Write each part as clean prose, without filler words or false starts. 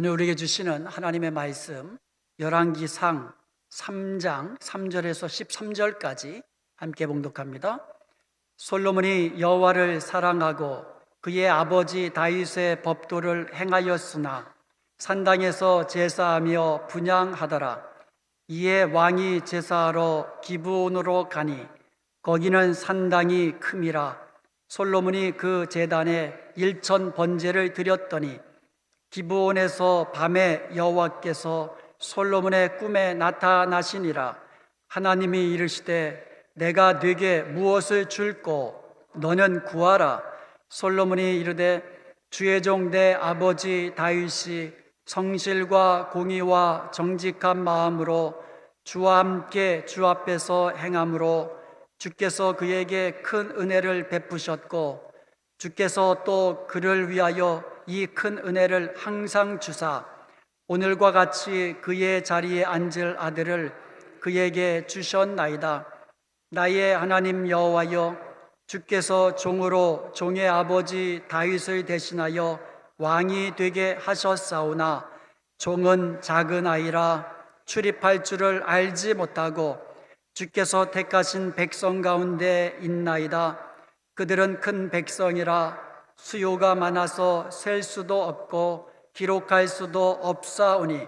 오늘 우리에게 주시는 하나님의 말씀 열왕기상 3장 3절에서 13절까지 함께 봉독합니다. 솔로몬이 여호와를 사랑하고 그의 아버지 다윗의 법도를 행하였으나 산당에서 제사하며 분향하더라. 이에 왕이 제사하러 기브온으로 가니 거기는 산당이 큼이라. 솔로몬이 그 제단에 일천 번제를 드렸더니 기브온에서 밤에 여호와께서 솔로몬의 꿈에 나타나시니라. 하나님이 이르시되 내가 네게 무엇을 줄꼬 너는 구하라. 솔로몬이 이르되 주의 종 내 아버지 다윗이 성실과 공의와 정직한 마음으로 주와 함께 주 앞에서 행함으로 주께서 그에게 큰 은혜를 베푸셨고 주께서 또 그를 위하여 이 큰 은혜를 항상 주사 오늘과 같이 그의 자리에 앉을 아들을 그에게 주셨나이다. 나의 하나님 여호와여, 주께서 종으로 종의 아버지 다윗을 대신하여 왕이 되게 하셨사오나 종은 작은 아이라 출입할 줄을 알지 못하고 주께서 택하신 백성 가운데 있나이다. 그들은 큰 백성이라 수요가 많아서 셀 수도 없고 기록할 수도 없사오니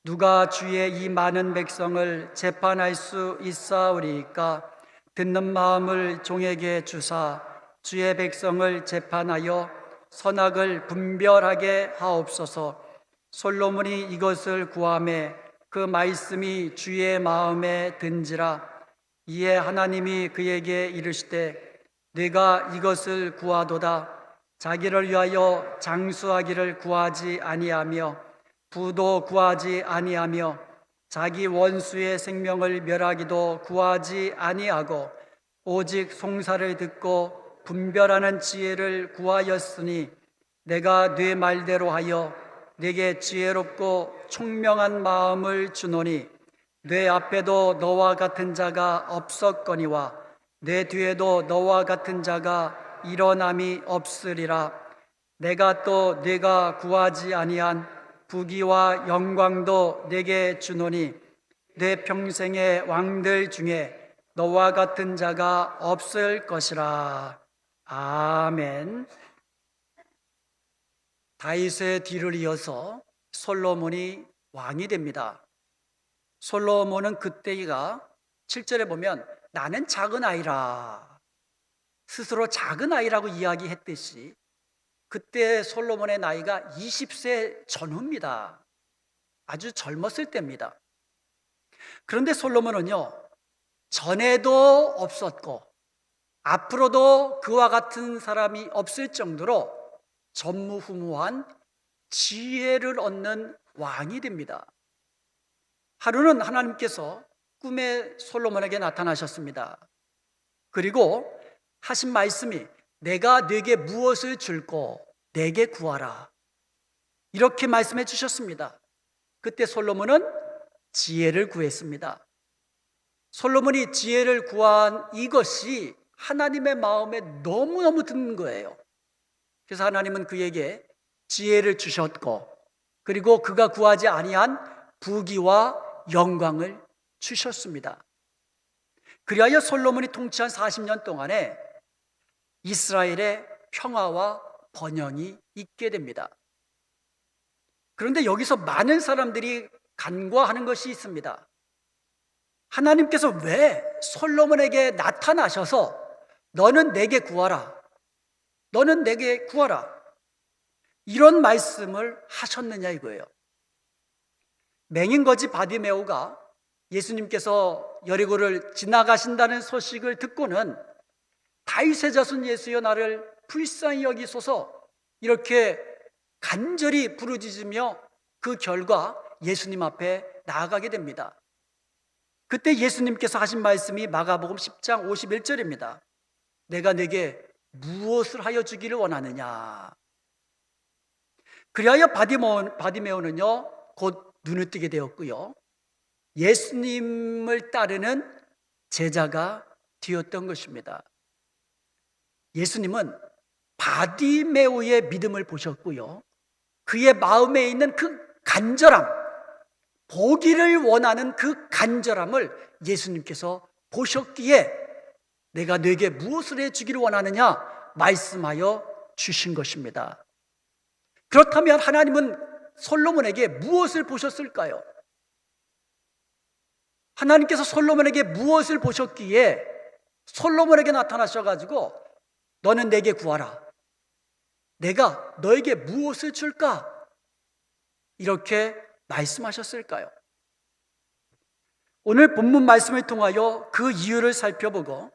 누가 주의 이 많은 백성을 재판할 수 있사오리이까? 듣는 마음을 종에게 주사 주의 백성을 재판하여 선악을 분별하게 하옵소서. 솔로몬이 이것을 구하매 그 말씀이 주의 마음에 든지라. 이에 하나님이 그에게 이르시되 네가 이것을 구하도다. 자기를 위하여 장수하기를 구하지 아니하며 부도 구하지 아니하며 자기 원수의 생명을 멸하기도 구하지 아니하고 오직 송사를 듣고 분별하는 지혜를 구하였으니 내가 네 말대로 하여 네게 지혜롭고 총명한 마음을 주노니 네 앞에도 너와 같은 자가 없었거니와 내 뒤에도 너와 같은 자가 일어남이 없으리라. 내가 또 네가 구하지 아니한 부귀와 영광도 네게 주노니 내 평생의 왕들 중에 너와 같은 자가 없을 것이라. 아멘. 다윗의 뒤를 이어서 솔로몬이 왕이 됩니다. 솔로몬은 그때가 7절에 보면 나는 작은 아이라 스스로 작은 아이라고 이야기했듯이 그때 솔로몬의 나이가 20세 전후입니다. 아주 젊었을 때입니다. 그런데 솔로몬은요, 전에도 없었고 앞으로도 그와 같은 사람이 없을 정도로 전무후무한 지혜를 얻는 왕이 됩니다. 하루는 하나님께서 꿈에 솔로몬에게 나타나셨습니다. 그리고 하신 말씀이 내가 네게 무엇을 줄꼬 내게 구하라, 이렇게 말씀해 주셨습니다. 그때 솔로몬은 지혜를 구했습니다. 솔로몬이 지혜를 구한 이것이 하나님의 마음에 너무너무 드는 거예요. 그래서 하나님은 그에게 지혜를 주셨고 그리고 그가 구하지 아니한 부귀와 영광을 주셨습니다. 그리하여 솔로몬이 통치한 40년 동안에 이스라엘의 평화와 번영이 있게 됩니다. 그런데 여기서 많은 사람들이 간과하는 것이 있습니다. 하나님께서 왜 솔로몬에게 나타나셔서 너는 내게 구하라, 너는 내게 구하라, 이런 말씀을 하셨느냐 이거예요. 맹인거지 바디메오가 예수님께서 여리고를 지나가신다는 소식을 듣고는 다윗의 자손 예수여 나를 불쌍히 여기소서 이렇게 간절히 부르짖으며 그 결과 예수님 앞에 나아가게 됩니다. 그때 예수님께서 하신 말씀이 마가복음 10장 51절입니다. 내가 네게 무엇을 하여 주기를 원하느냐. 그리하여 바디메오는요 곧 눈을 뜨게 되었고요, 예수님을 따르는 제자가 되었던 것입니다. 예수님은 바디메오의 믿음을 보셨고요, 그의 마음에 있는 그 간절함, 보기를 원하는 그 간절함을 예수님께서 보셨기에 내가 네게 무엇을 해주기를 원하느냐 말씀하여 주신 것입니다. 그렇다면 하나님은 솔로몬에게 무엇을 보셨을까요? 하나님께서 솔로몬에게 무엇을 보셨기에 솔로몬에게 나타나셔가지고 너는 내게 구하라, 내가 너에게 무엇을 줄까? 이렇게 말씀하셨을까요? 오늘 본문 말씀을 통하여 그 이유를 살펴보고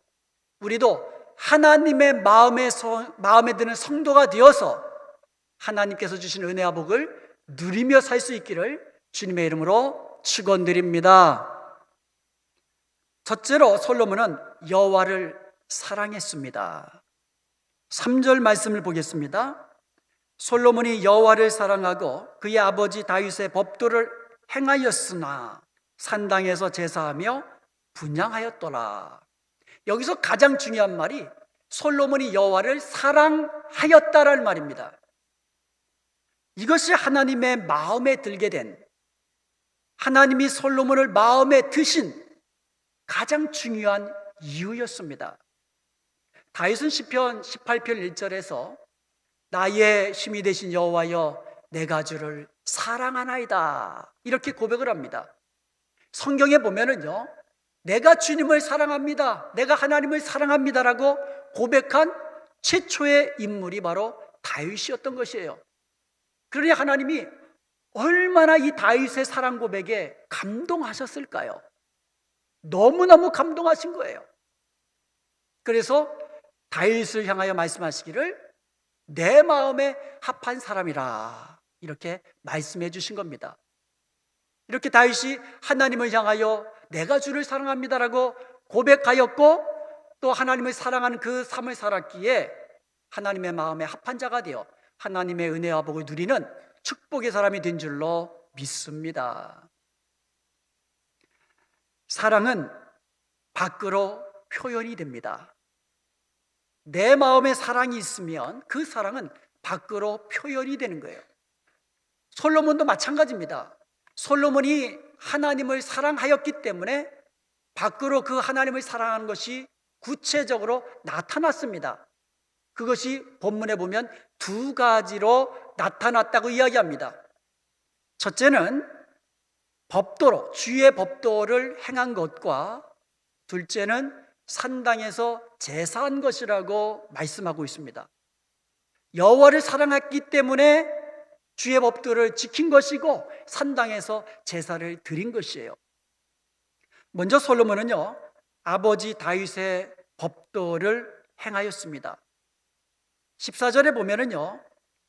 우리도 하나님의 마음에 드는 성도가 되어서 하나님께서 주신 은혜와 복을 누리며 살 수 있기를 주님의 이름으로 축원드립니다. 첫째로 솔로몬은 여호와를 사랑했습니다. 3절 말씀을 보겠습니다. 솔로몬이 여호와를 사랑하고 그의 아버지 다윗의 법도를 행하였으나 산당에서 제사하며 분향하였더라. 여기서 가장 중요한 말이 솔로몬이 여호와를 사랑하였다라는 말입니다. 이것이 하나님의 마음에 들게 된, 하나님이 솔로몬을 마음에 드신 가장 중요한 이유였습니다. 다윗은 시편 18편 1절에서 나의 힘이 되신 여호와여 내가 주를 사랑하나이다 이렇게 고백을 합니다. 성경에 보면은요, 내가 주님을 사랑합니다, 내가 하나님을 사랑합니다라고 고백한 최초의 인물이 바로 다윗이었던 것이에요. 그러니 하나님이 얼마나 이 다윗의 사랑 고백에 감동하셨을까요? 너무너무 감동하신 거예요. 그래서 다윗을 향하여 말씀하시기를 내 마음에 합한 사람이라 이렇게 말씀해 주신 겁니다. 이렇게 다윗이 하나님을 향하여 내가 주를 사랑합니다라고 고백하였고 또 하나님을 사랑하는 그 삶을 살았기에 하나님의 마음에 합한 자가 되어 하나님의 은혜와 복을 누리는 축복의 사람이 된 줄로 믿습니다. 사랑은 밖으로 표현이 됩니다. 내 마음에 사랑이 있으면 그 사랑은 밖으로 표현이 되는 거예요. 솔로몬도 마찬가지입니다. 솔로몬이 하나님을 사랑하였기 때문에 밖으로 그 하나님을 사랑하는 것이 구체적으로 나타났습니다. 그것이 본문에 보면 두 가지로 나타났다고 이야기합니다. 첫째는 법도로, 주의 법도를 행한 것과 둘째는 산당에서 제사한 것이라고 말씀하고 있습니다. 여호와를 사랑했기 때문에 주의 법도를 지킨 것이고 산당에서 제사를 드린 것이에요. 먼저 솔로몬은요, 아버지 다윗의 법도를 행하였습니다. 14절에 보면은요,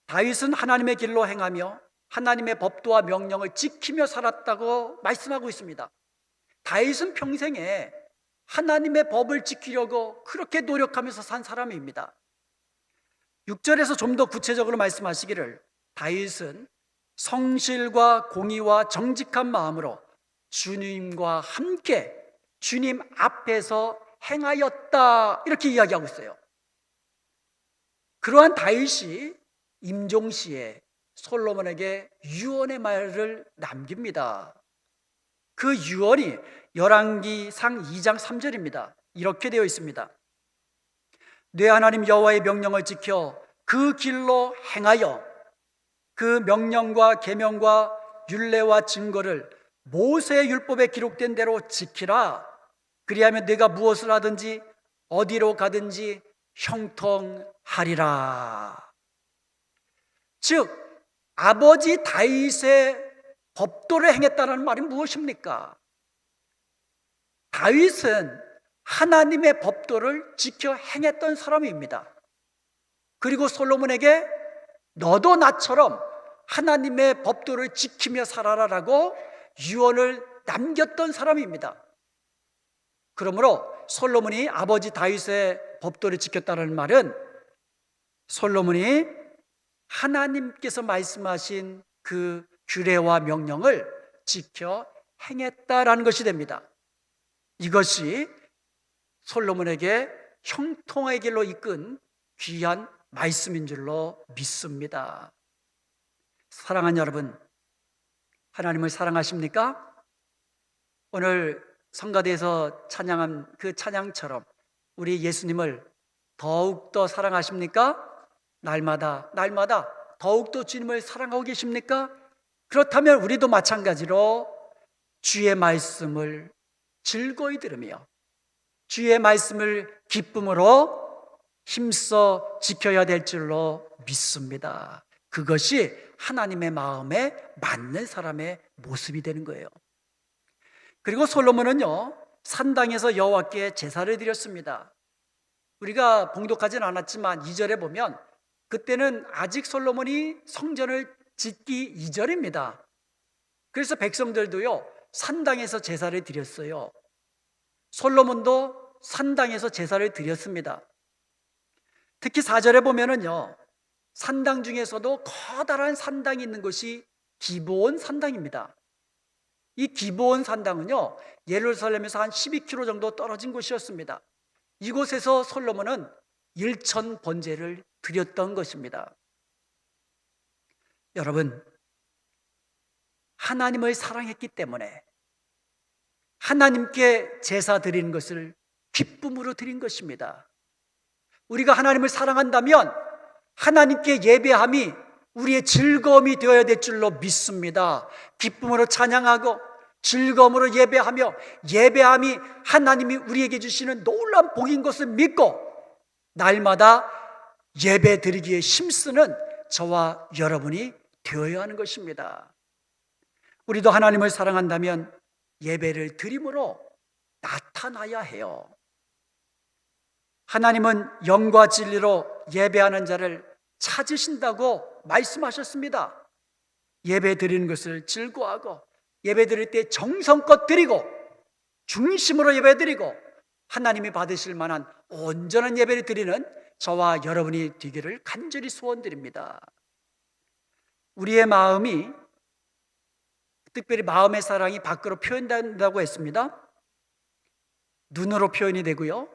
다윗은 하나님의 길로 행하며 하나님의 법도와 명령을 지키며 살았다고 말씀하고 있습니다. 다윗은 평생에 하나님의 법을 지키려고 그렇게 노력하면서 산 사람입니다. 6절에서 좀 더 구체적으로 말씀하시기를 다윗은 성실과 공의와 정직한 마음으로 주님과 함께 주님 앞에서 행하였다 이렇게 이야기하고 있어요. 그러한 다윗이 임종시에 솔로몬에게 유언의 말을 남깁니다. 그 유언이 열왕기상 2장 3절입니다. 이렇게 되어 있습니다. 내 하나님 여호와의 명령을 지켜 그 길로 행하여 그 명령과 계명과 율례와 증거를 모세의 율법에 기록된 대로 지키라. 그리하면 네가 무엇을 하든지 어디로 가든지 형통하리라. 즉 아버지 다윗의 법도를 행했다는 말이 무엇입니까? 다윗은 하나님의 법도를 지켜 행했던 사람입니다. 그리고 솔로몬에게 너도 나처럼 하나님의 법도를 지키며 살아라라고 유언을 남겼던 사람입니다. 그러므로 솔로몬이 아버지 다윗의 법도를 지켰다는 말은 솔로몬이 하나님께서 말씀하신 그 규례와 명령을 지켜 행했다라는 것이 됩니다. 이것이 솔로몬에게 형통의 길로 이끈 귀한 말씀인 줄로 믿습니다. 사랑하는 여러분, 하나님을 사랑하십니까? 오늘 성가대에서 찬양한 그 찬양처럼 우리 예수님을 더욱더 사랑하십니까? 날마다 더욱더 주님을 사랑하고 계십니까? 그렇다면 우리도 마찬가지로 주의 말씀을 즐거이 들으며 주의 말씀을 기쁨으로 힘써 지켜야 될 줄로 믿습니다. 그것이 하나님의 마음에 맞는 사람의 모습이 되는 거예요. 그리고 솔로몬은요, 산당에서 여호와께 제사를 드렸습니다. 우리가 봉독하진 않았지만 2절에 보면 그때는 아직 솔로몬이 성전을 짓기 이전입니다. 그래서 백성들도요, 산당에서 제사를 드렸어요. 솔로몬도 산당에서 제사를 드렸습니다. 특히 4절에 보면은요, 산당 중에서도 커다란 산당이 있는 곳이 기브온 산당입니다. 이 기브온 산당은요, 예루살렘에서 한 12km 정도 떨어진 곳이었습니다. 이곳에서 솔로몬은 일천 번제를 드렸던 것입니다. 여러분, 하나님을 사랑했기 때문에 하나님께 제사 드리는 것을 기쁨으로 드린 것입니다. 우리가 하나님을 사랑한다면 하나님께 예배함이 우리의 즐거움이 되어야 될 줄로 믿습니다. 기쁨으로 찬양하고 즐거움으로 예배하며 예배함이 하나님이 우리에게 주시는 놀라운 복인 것을 믿고 날마다 예배 드리기에 힘쓰는 저와 여러분이 되어야 하는 것입니다. 우리도 하나님을 사랑한다면 예배를 드림으로 나타나야 해요. 하나님은 영과 진리로 예배하는 자를 찾으신다고 말씀하셨습니다. 예배 드리는 것을 즐거워하고 예배 드릴 때 정성껏 드리고 중심으로 예배 드리고 하나님이 받으실 만한 온전한 예배를 드리는 저와 여러분이 되기를 간절히 소원드립니다. 우리의 마음이, 특별히 마음의 사랑이 밖으로 표현된다고 했습니다. 눈으로 표현이 되고요,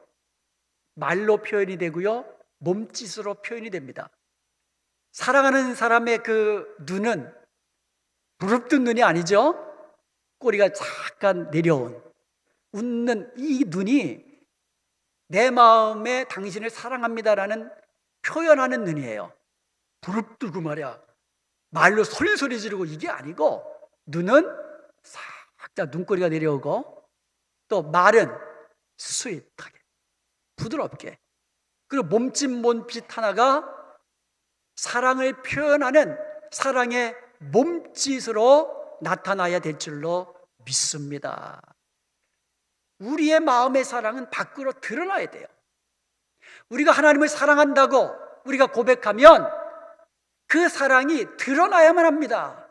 말로 표현이 되고요, 몸짓으로 표현이 됩니다. 사랑하는 사람의 그 눈은 부릅뜬 눈이 아니죠. 꼬리가 잠깐 내려온 웃는 이 눈이 내 마음에 당신을 사랑합니다라는 표현하는 눈이에요. 부릅뜨고 말이야, 말로 소리 지르고 이게 아니고 눈은 살짝 눈꼬리가 내려오고 또 말은 스윗하게 부드럽게, 그리고 몸짓 하나가 사랑을 표현하는 사랑의 몸짓으로 나타나야 될 줄로 믿습니다. 우리의 마음의 사랑은 밖으로 드러나야 돼요. 우리가 하나님을 사랑한다고 우리가 고백하면 그 사랑이 드러나야만 합니다.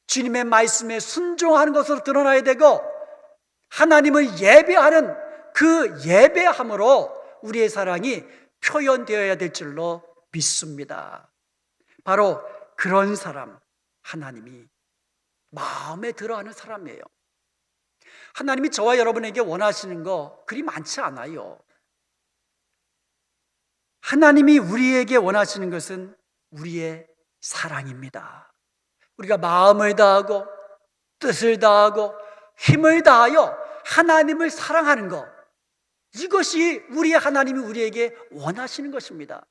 주님의 말씀에 순종하는 것으로 드러나야 되고 하나님을 예배하는 그 예배함으로 우리의 사랑이 표현되어야 될 줄로 믿습니다. 바로 그런 사람, 하나님이 마음에 들어하는 사람이에요. 하나님이 저와 여러분에게 원하시는 거 그리 많지 않아요. 하나님이 우리에게 원하시는 것은 우리의 사랑입니다. 우리가 마음을 다하고 뜻을 다하고 힘을 다하여 하나님을 사랑하는 것, 이것이 우리의 하나님이 우리에게 원하시는 것입니다.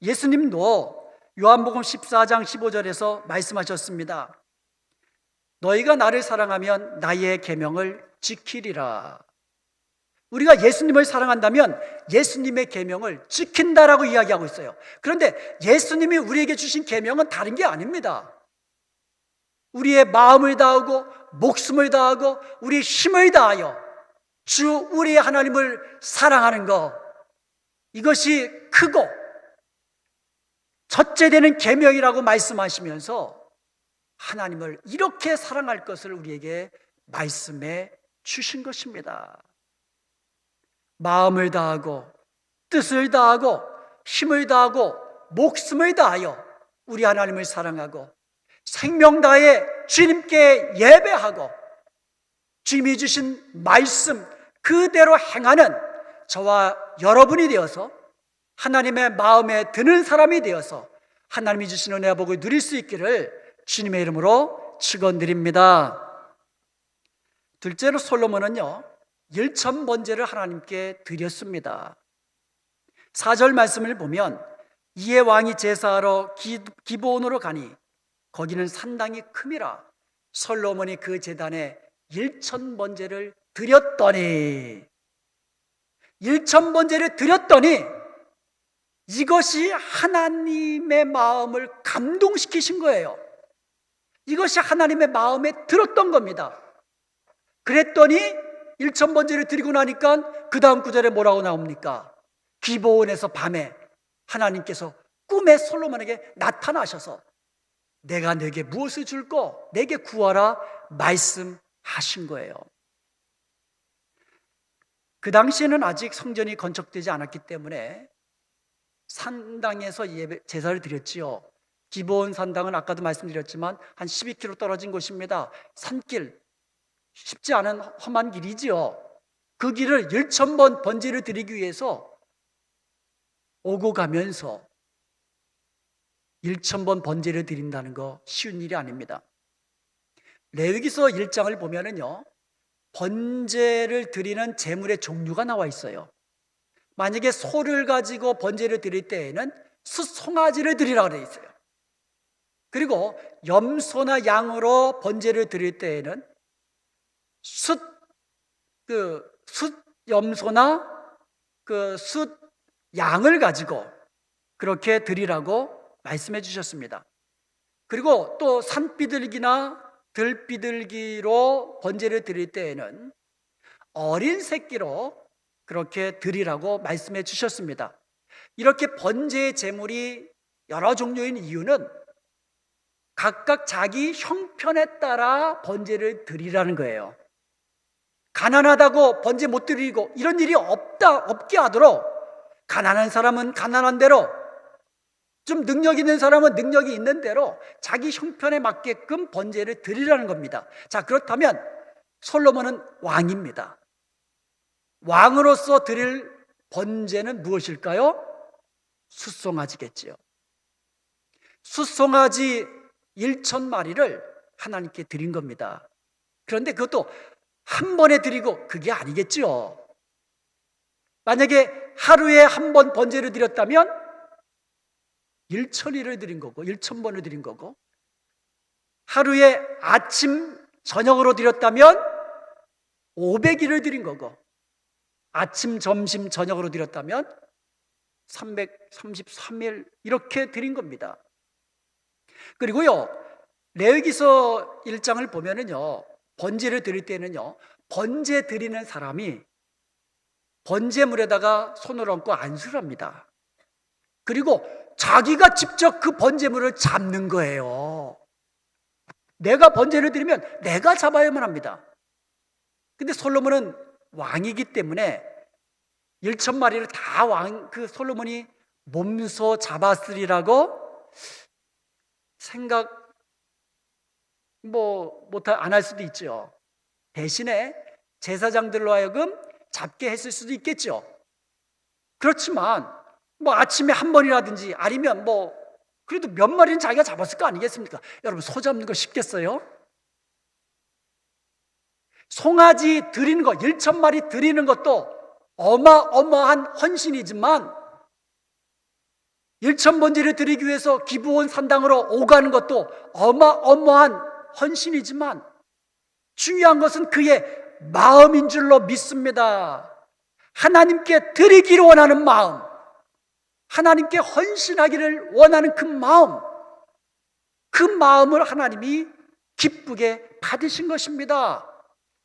예수님도 요한복음 14장 15절에서 말씀하셨습니다. 너희가 나를 사랑하면 나의 계명을 지키리라. 우리가 예수님을 사랑한다면 예수님의 계명을 지킨다라고 이야기하고 있어요. 그런데 예수님이 우리에게 주신 계명은 다른 게 아닙니다. 우리의 마음을 다하고 목숨을 다하고 우리의 힘을 다하여 주 우리의 하나님을 사랑하는 것, 이것이 크고 첫째 되는 계명이라고 말씀하시면서 하나님을 이렇게 사랑할 것을 우리에게 말씀해 주신 것입니다. 마음을 다하고 뜻을 다하고 힘을 다하고 목숨을 다하여 우리 하나님을 사랑하고 생명 다해 주님께 예배하고 주님이 주신 말씀 그대로 행하는 저와 여러분이 되어서 하나님의 마음에 드는 사람이 되어서 하나님이 주신 은혜와 복을 누릴 수 있기를 주님의 이름으로 축원드립니다. 둘째로 솔로몬은요 1000번제를 하나님께 드렸습니다. 4절 말씀을 보면 이에 왕이 제사하러 기브온으로 가니 거기는 산당이 큼이라 솔로몬이 그 제단에 1000번제를 드렸더니 1000번제를 드렸더니 이것이 하나님의 마음을 감동시키신 거예요. 이것이 하나님의 마음에 들었던 겁니다. 그랬더니 1000번제를 드리고 나니까 그 다음 구절에 뭐라고 나옵니까? 기브온에서 밤에 하나님께서 꿈에 솔로몬에게 나타나셔서 내가 네게 무엇을 줄까? 내게 구하라 말씀하신 거예요. 그 당시에는 아직 성전이 건축되지 않았기 때문에 산당에서 제사를 드렸지요. 기브온 산당은 아까도 말씀드렸지만 한 12km 떨어진 곳입니다. 산길, 쉽지 않은 험한 길이지요. 그 길을 1000번 번제를 드리기 위해서 오고 가면서 1000번 번제를 드린다는 거 쉬운 일이 아닙니다. 레위기서 1장을 보면은요 번제를 드리는 제물의 종류가 나와 있어요. 만약에 소를 가지고 번제를 드릴 때에는 숫송아지를 드리라고 되어 있어요. 그리고 염소나 양으로 번제를 드릴 때에는 숫염소나 숫양을 가지고 그렇게 드리라고 말씀해 주셨습니다. 그리고 또 산비둘기나 들비둘기로 번제를 드릴 때에는 어린 새끼로 그렇게 드리라고 말씀해 주셨습니다. 이렇게 번제의 제물이 여러 종류인 이유는 각각 자기 형편에 따라 번제를 드리라는 거예요. 가난하다고 번제 못 드리고 이런 일이 없게 하도록 가난한 사람은 가난한 대로, 좀 능력 있는 사람은 능력이 있는 대로 자기 형편에 맞게끔 번제를 드리라는 겁니다. 자, 그렇다면 솔로몬은 왕입니다. 왕으로서 드릴 번제는 무엇일까요? 숫송아지겠지요. 숫송아지 1000마리를 하나님께 드린 겁니다. 그런데 그것도 한 번에 드리고 그게 아니겠지요. 만약에 하루에 한 번 번제를 드렸다면 1000일을 드린 거고 1000번을 드린 거고, 하루에 아침 저녁으로 드렸다면 500일을 드린 거고, 아침 점심 저녁으로 드렸다면 333일 이렇게 드린 겁니다. 그리고요 레위기서 1장을 보면은요 번제를 드릴 때는요 번제 드리는 사람이 번제물에다가 손을 얹고 안수를 합니다. 그리고 자기가 직접 그 번제물을 잡는 거예요. 내가 번제를 드리면 내가 잡아야만 합니다. 근데 솔로몬은 왕이기 때문에 1000마리를 다 그 솔로몬이 몸소 잡았으리라고 생각 안 할 수도 있죠. 대신에 제사장들로 하여금 잡게 했을 수도 있겠죠. 그렇지만 아침에 한 번이라든지 아니면 그래도 몇 마리는 자기가 잡았을 거 아니겠습니까? 여러분, 소 잡는 거 쉽겠어요? 송아지 드리는 거 1000마리 드리는 것도 어마어마한 헌신이지만 1000번제를 드리기 위해서 기브온 산당으로 오가는 것도 어마어마한 헌신이지만 중요한 것은 그의 마음인 줄로 믿습니다. 하나님께 드리기를 원하는 마음, 하나님께 헌신하기를 원하는 그 마음을 하나님이 기쁘게 받으신 것입니다.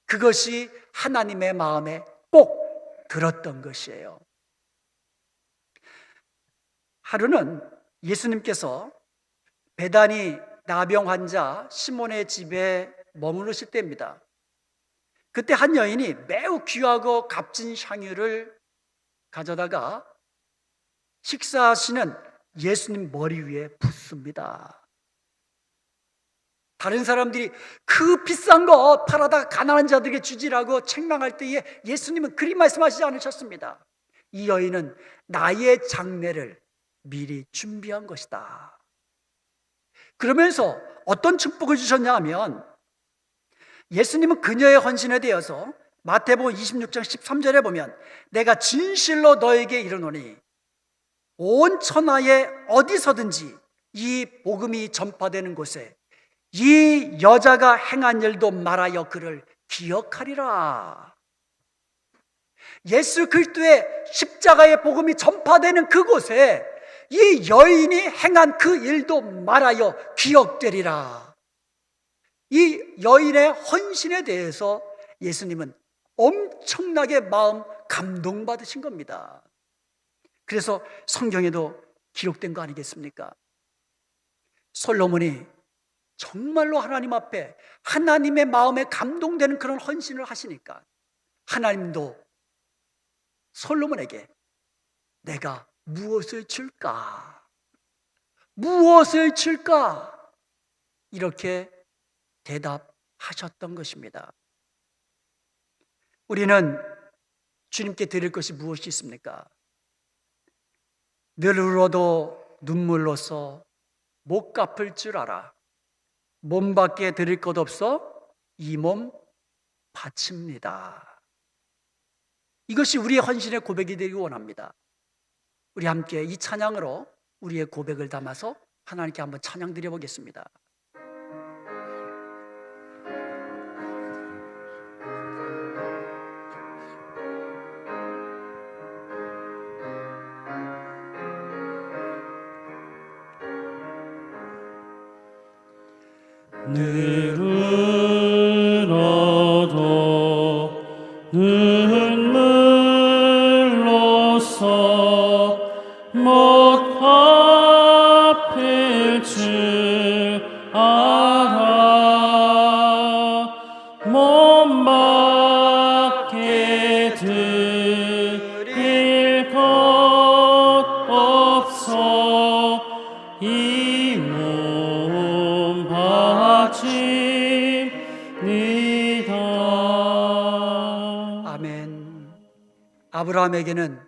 그것이 하나님의 마음에 꼭 들었던 것이에요. 하루는 예수님께서 베다니 나병 환자 시몬의 집에 머무르실 때입니다. 그때 한 여인이 매우 귀하고 값진 향유를 가져다가 식사하시는 예수님 머리 위에 붓습니다. 다른 사람들이 그 비싼 거 팔아다 가난한 자들에게 주지라고 책망할 때에 예수님은 그리 말씀하시지 않으셨습니다. 이 여인은 나의 장례를 미리 준비한 것이다. 그러면서 어떤 축복을 주셨냐 하면 예수님은 그녀의 헌신에 대해서 마태복음 26장 13절에 보면 내가 진실로 너에게 이르노니 온 천하에 어디서든지 이 복음이 전파되는 곳에 이 여자가 행한 일도 말하여 그를 기억하리라. 예수 그리스도의 십자가의 복음이 전파되는 그곳에 이 여인이 행한 그 일도 말하여 기억되리라. 이 여인의 헌신에 대해서 예수님은 엄청나게 마음 감동받으신 겁니다. 그래서 성경에도 기록된 거 아니겠습니까? 솔로몬이 정말로 하나님 앞에 하나님의 마음에 감동되는 그런 헌신을 하시니까 하나님도 솔로몬에게 내가 무엇을 줄까? 무엇을 줄까? 이렇게 대답하셨던 것입니다. 우리는 주님께 드릴 것이 무엇이 있습니까? 늘 울어도 눈물로써 못 갚을 줄 알아. 몸밖에 드릴 것 없어 이 몸 바칩니다. 이것이 우리의 헌신의 고백이 되기 원합니다. 우리 함께 이 찬양으로 우리의 고백을 담아서 하나님께 한번 찬양 드려보겠습니다. 늘 울어도 눈물로써 못 갚을 줄 알아. 몸밖에 드릴 것 없어 이 몸 바칩니다. 아멘. 아브라함에게는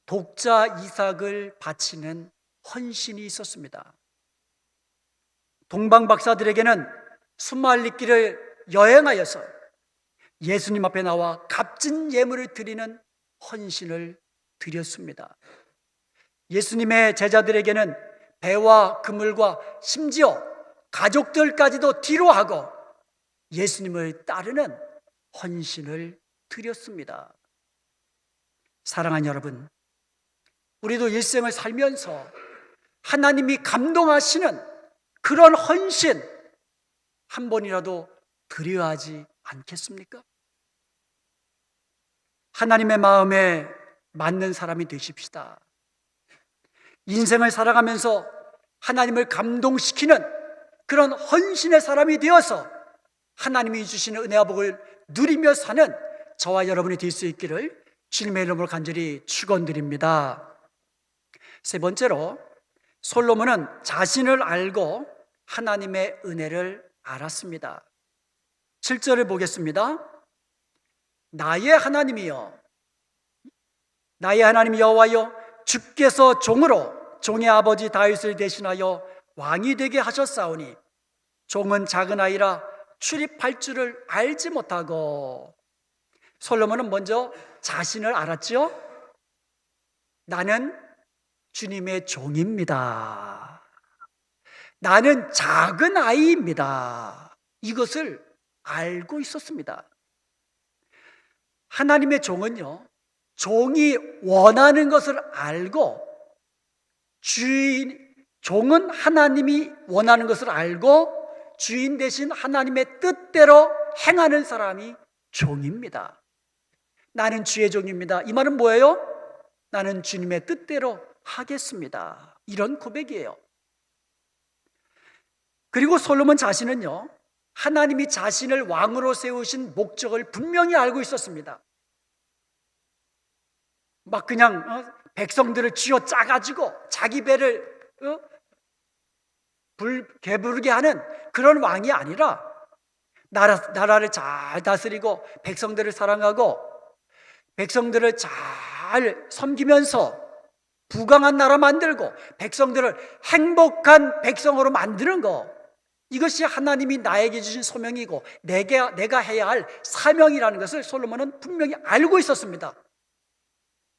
독자 이삭을 바치는 헌신이 있었습니다. 동방 박사들에게는 수말리길을 여행하여서 예수님 앞에 나와 값진 예물을 드리는 헌신을 드렸습니다. 예수님의 제자들에게는 배와 그물과 심지어 가족들까지도 뒤로하고 예수님을 따르는 헌신을 드렸습니다. 사랑하는 여러분, 우리도 일생을 살면서 하나님이 감동하시는 그런 헌신 한 번이라도 드려야 하지 않겠습니까? 하나님의 마음에 맞는 사람이 되십시다. 인생을 살아가면서 하나님을 감동시키는 그런 헌신의 사람이 되어서 하나님이 주시는 은혜와 복을 누리며 사는 저와 여러분이 될 수 있기를 주님의 이름으로 간절히 축원드립니다. 세 번째로, 솔로몬은 자신을 알고 하나님의 은혜를 알았습니다. 7절을 보겠습니다. 나의 하나님이여, 나의 하나님 여호와여, 주께서 종으로 종의 아버지 다윗을 대신하여 왕이 되게 하셨사오니 종은 작은 아이라 출입할 줄을 알지 못하고. 솔로몬은 먼저 자신을 알았죠. 나는 주님의 종입니다. 나는 작은 아이입니다. 이것을 알고 있었습니다. 하나님의 종은요, 종이 원하는 것을 알고, 종은 하나님이 원하는 것을 알고 주인 대신 하나님의 뜻대로 행하는 사람이 종입니다. 나는 주의 종입니다. 이 말은 뭐예요? 나는 주님의 뜻대로 하겠습니다. 이런 고백이에요. 그리고 솔로몬 자신은요, 하나님이 자신을 왕으로 세우신 목적을 분명히 알고 있었습니다. 막 그냥 백성들을 쥐어 짜가지고 자기 배를 배부르게 하는 그런 왕이 아니라 나라를 잘 다스리고 백성들을 사랑하고 백성들을 잘 섬기면서 부강한 나라 만들고 백성들을 행복한 백성으로 만드는 거, 이것이 하나님이 나에게 주신 소명이고 내가 해야 할 사명이라는 것을 솔로몬은 분명히 알고 있었습니다.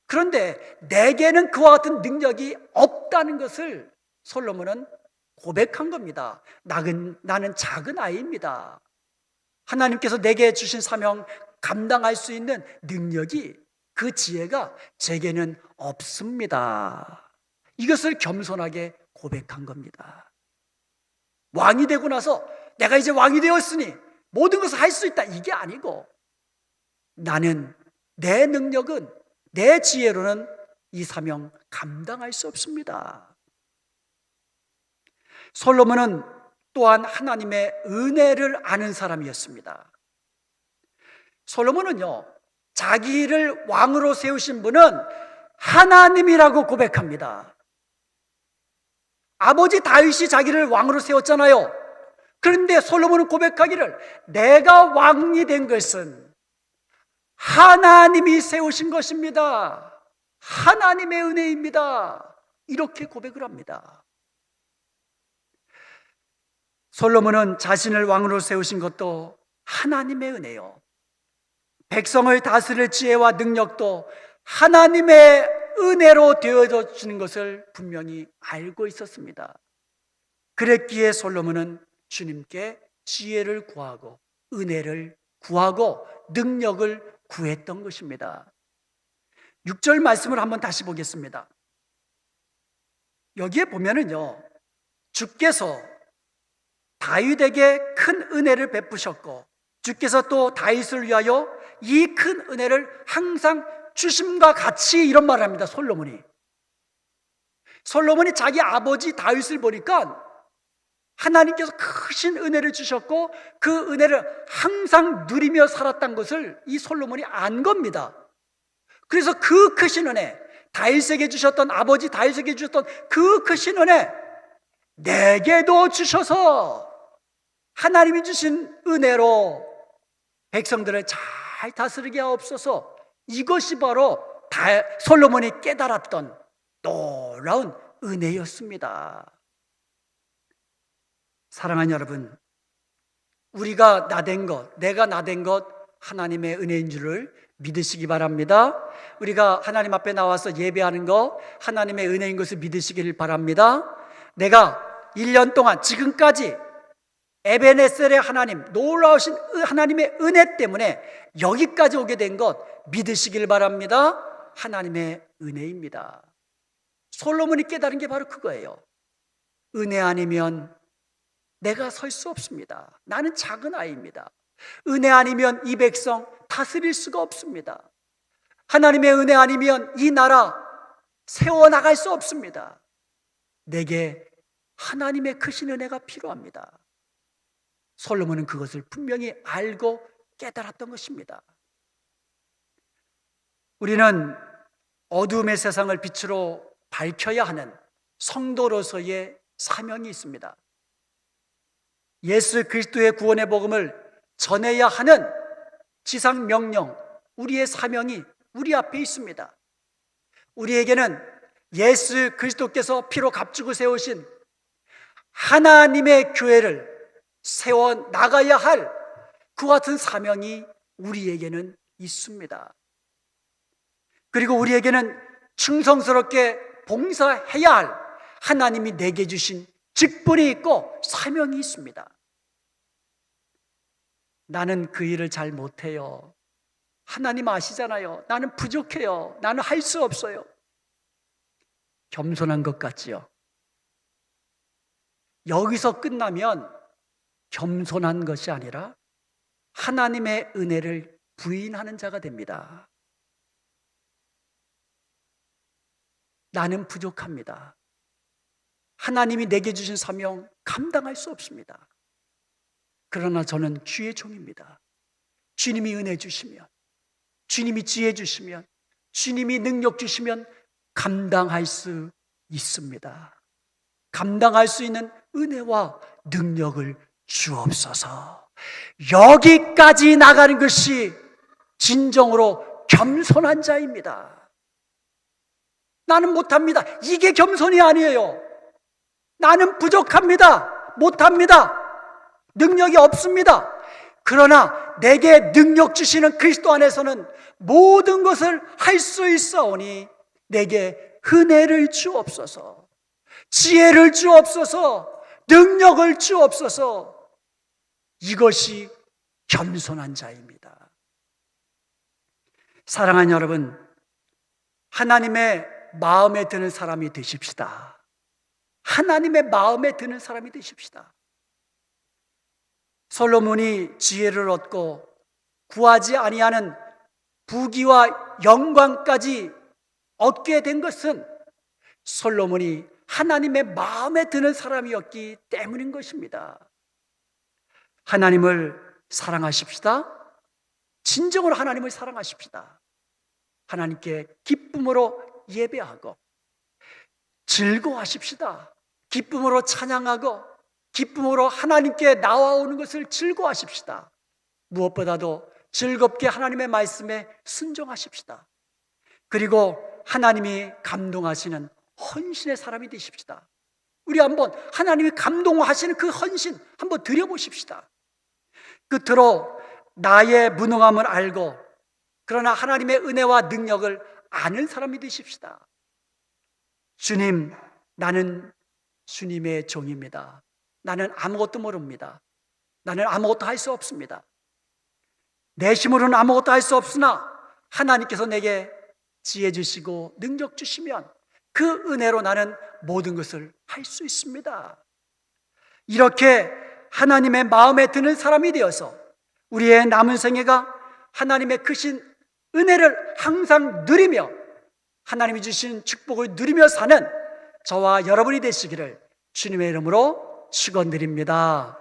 그런데 내게는 그와 같은 능력이 없다는 것을 솔로몬은 고백한 겁니다. 나는 작은 아이입니다. 하나님께서 내게 주신 사명 감당할 수 있는 능력이, 그 지혜가 제게는 없습니다. 이것을 겸손하게 고백한 겁니다. 왕이 되고 나서 내가 이제 왕이 되었으니 모든 것을 할 수 있다, 이게 아니고, 나는, 내 능력은, 내 지혜로는 이 사명 감당할 수 없습니다. 솔로몬은 또한 하나님의 은혜를 아는 사람이었습니다. 솔로몬은요, 자기를 왕으로 세우신 분은 하나님이라고 고백합니다. 아버지 다윗이 자기를 왕으로 세웠잖아요. 그런데 솔로몬은 고백하기를, 내가 왕이 된 것은 하나님이 세우신 것입니다. 하나님의 은혜입니다. 이렇게 고백을 합니다. 솔로몬은 자신을 왕으로 세우신 것도 하나님의 은혜요, 백성을 다스릴 지혜와 능력도 하나님의 은혜로 되어져 주는 것을 분명히 알고 있었습니다. 그랬기에 솔로몬은 주님께 지혜를 구하고 은혜를 구하고 능력을 구했던 것입니다. 6절 말씀을 한번 다시 보겠습니다. 여기에 보면은요, 주께서 다윗에게 큰 은혜를 베푸셨고 주께서 또 다윗을 위하여 이 큰 은혜를 항상 주심과 같이, 이런 말을 합니다. 솔로몬이 자기 아버지 다윗을 보니까 하나님께서 크신 은혜를 주셨고 그 은혜를 항상 누리며 살았던 것을 이 솔로몬이 안 겁니다. 그래서 그 크신 은혜, 다윗에게 주셨던, 아버지 다윗에게 주셨던 그 크신 은혜 내게도 주셔서 하나님이 주신 은혜로 백성들을 잘 다스리게 하옵소서. 이것이 바로 솔로몬이 깨달았던 놀라운 은혜였습니다. 사랑하는 여러분, 우리가 나된 것, 내가 나된 것 하나님의 은혜인 줄을 믿으시기 바랍니다. 우리가 하나님 앞에 나와서 예배하는 것 하나님의 은혜인 것을 믿으시길 바랍니다. 내가 1년 동안 지금까지 에베네셀의 하나님, 놀라우신 하나님의 은혜 때문에 여기까지 오게 된 것 믿으시길 바랍니다. 하나님의 은혜입니다. 솔로몬이 깨달은 게 바로 그거예요. 은혜 아니면 내가 설 수 없습니다. 나는 작은 아이입니다. 은혜 아니면 이 백성 다스릴 수가 없습니다. 하나님의 은혜 아니면 이 나라 세워나갈 수 없습니다. 내게 하나님의 크신 은혜가 필요합니다. 솔로몬은 그것을 분명히 알고 깨달았던 것입니다. 우리는 어두움의 세상을 빛으로 밝혀야 하는 성도로서의 사명이 있습니다. 예수 그리스도의 구원의 복음을 전해야 하는 지상 명령, 우리의 사명이 우리 앞에 있습니다. 우리에게는 예수 그리스도께서 피로 값주고 세우신 하나님의 교회를 세워 나가야 할 그와 같은 사명이 우리에게는 있습니다. 그리고 우리에게는 충성스럽게 봉사해야 할 하나님이 내게 주신 직분이 있고 사명이 있습니다. 나는 그 일을 잘 못해요. 하나님 아시잖아요. 나는 부족해요. 나는 할 수 없어요. 겸손한 것 같지요? 여기서 끝나면 겸손한 것이 아니라 하나님의 은혜를 부인하는 자가 됩니다. 나는 부족합니다. 하나님이 내게 주신 사명 감당할 수 없습니다. 그러나 저는 주의 종입니다. 주님이 은혜 주시면, 주님이 지혜 주시면, 주님이 능력 주시면 감당할 수 있습니다. 감당할 수 있는 은혜와 능력을 주옵소서. 여기까지 나가는 것이 진정으로 겸손한 자입니다. 나는 못합니다. 이게 겸손이 아니에요. 나는 부족합니다. 못합니다. 능력이 없습니다. 그러나 내게 능력 주시는 그리스도 안에서는 모든 것을 할 수 있사오니 내게 은혜를 주옵소서, 지혜를 주옵소서, 능력을 주옵소서. 이것이 겸손한 자입니다. 사랑하는 여러분, 하나님의 마음에 드는 사람이 되십시다. 하나님의 마음에 드는 사람이 되십시다. 솔로몬이 지혜를 얻고 구하지 아니하는 부귀와 영광까지 얻게 된 것은 솔로몬이 하나님의 마음에 드는 사람이었기 때문인 것입니다. 하나님을 사랑하십시다. 진정으로 하나님을 사랑하십시다. 하나님께 기쁨으로 예배하고 즐거워하십시다. 기쁨으로 찬양하고 기쁨으로 하나님께 나와오는 것을 즐거워하십시다. 무엇보다도 즐겁게 하나님의 말씀에 순종하십시다. 그리고 하나님이 감동하시는 헌신의 사람이 되십시다. 우리 한번 하나님이 감동하시는 그 헌신 한번 드려보십시다. 끝으로 나의 무능함을 알고 그러나 하나님의 은혜와 능력을 아는 사람이 되십시다. 주님, 나는 주님의 종입니다. 나는 아무것도 모릅니다. 나는 아무것도 할 수 없습니다. 내 힘으로는 아무것도 할 수 없으나 하나님께서 내게 지혜 주시고 능력 주시면 그 은혜로 나는 모든 것을 할 수 있습니다. 이렇게 하나님의 마음에 드는 사람이 되어서 우리의 남은 생애가 하나님의 크신 은혜를 항상 누리며 하나님이 주신 축복을 누리며 사는 저와 여러분이 되시기를 주님의 이름으로 축원드립니다.